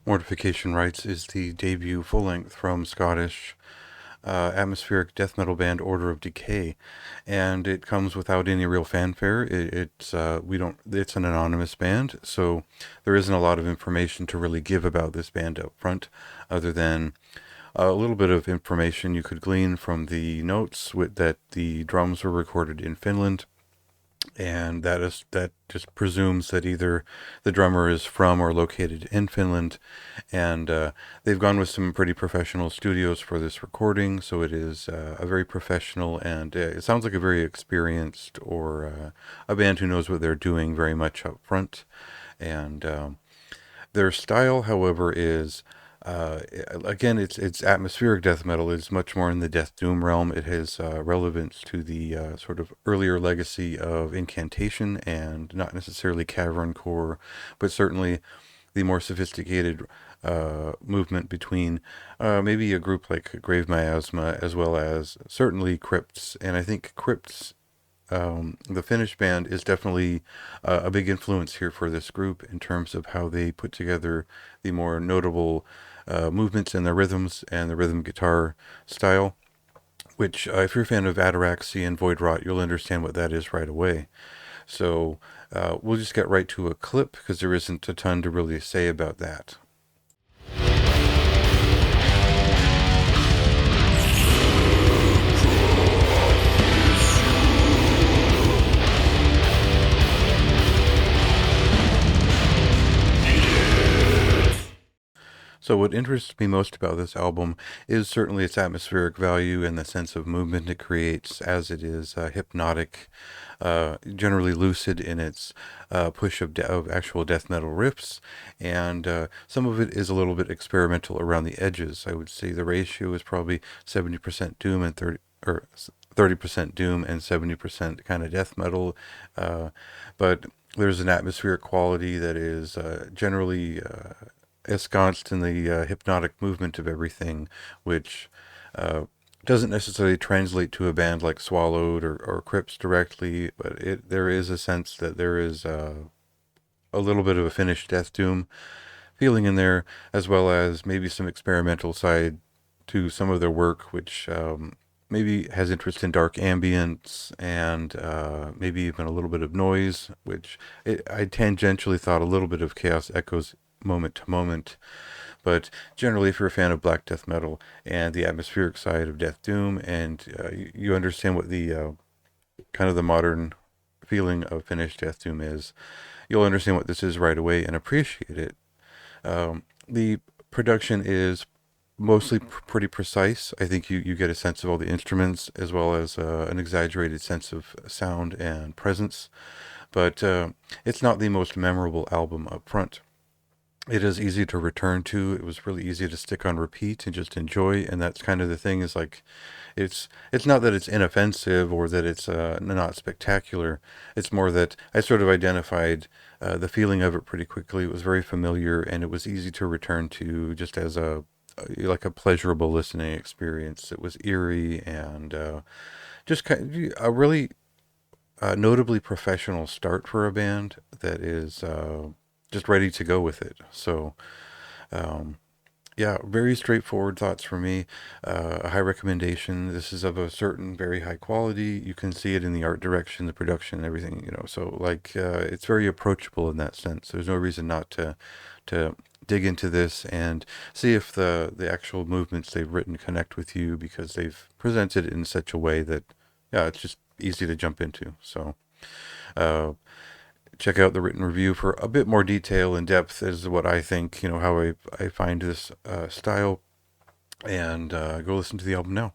Mortification Rites is the debut full-length from Scottish atmospheric death metal band Order of Decay, and it comes without any real fanfare. It's an anonymous band, so there isn't a lot of information to really give about this band up front, other than a little bit of information you could glean from the notes that the drums were recorded in Finland, and that just presumes that either the drummer is from or located in Finland, and they've gone with some pretty professional studios for this recording, so it is a very professional, and it sounds like a very experienced, or a band who knows what they're doing very much up front. And their style, however, is again, it's atmospheric death metal. It's much more in the death doom realm. It has relevance to the sort of earlier legacy of incantation, and not necessarily cavern core, but certainly the more sophisticated movement between maybe a group like Grave Miasma, as well as certainly Crypts. And I think Crypts, the Finnish band, is definitely a big influence here for this group in terms of how they put together the more notable movements in their rhythms and the rhythm guitar style, which if you're a fan of Ataraxy and Void Rot, you'll understand what that is right away. So we'll just get right to a clip, because there isn't a ton to really say about that. So what interests me most about this album is certainly its atmospheric value and the sense of movement it creates, as it is hypnotic, generally lucid in its push of actual death metal riffs, and some of it is a little bit experimental around the edges. I would say the ratio is probably 70% doom and 30% doom and 70% kind of death metal, but there's an atmospheric quality that is generally ensconced in the hypnotic movement of everything, which doesn't necessarily translate to a band like Swallowed or Crypts directly, but there is a sense that there is a little bit of a Finnish death doom feeling in there, as well as maybe some experimental side to some of their work, which maybe has interest in dark ambience, and maybe even a little bit of noise, which I tangentially thought a little bit of Chaos Echoes moment to moment. But generally, if you're a fan of black death metal and the atmospheric side of death doom, and you understand what the kind of the modern feeling of Finnish death doom is, you'll understand what this is right away and appreciate it. The production is mostly pretty precise. I think you get a sense of all the instruments, as well as an exaggerated sense of sound and presence, but it's not the most memorable album up front. It is easy to return to. It was really easy to stick on repeat and just enjoy. And that's kind of the thing, is like, it's not that it's inoffensive or that it's not spectacular. It's more that I sort of identified the feeling of it pretty quickly. It was very familiar, and it was easy to return to just as like a pleasurable listening experience. It was eerie, and just kind of a really notably professional start for a band that is just ready to go with it. So, yeah, very straightforward thoughts for me. A high recommendation. This is of a certain very high quality. You can see it in the art direction, the production, everything. So like it's very approachable in that sense. There's no reason not to dig into this and see if the actual movements they've written connect with you, because they've presented it in such a way that, yeah, it's just easy to jump into. So. Check out the written review for a bit more detail and depth as what I think, how I find this style, and go listen to the album now.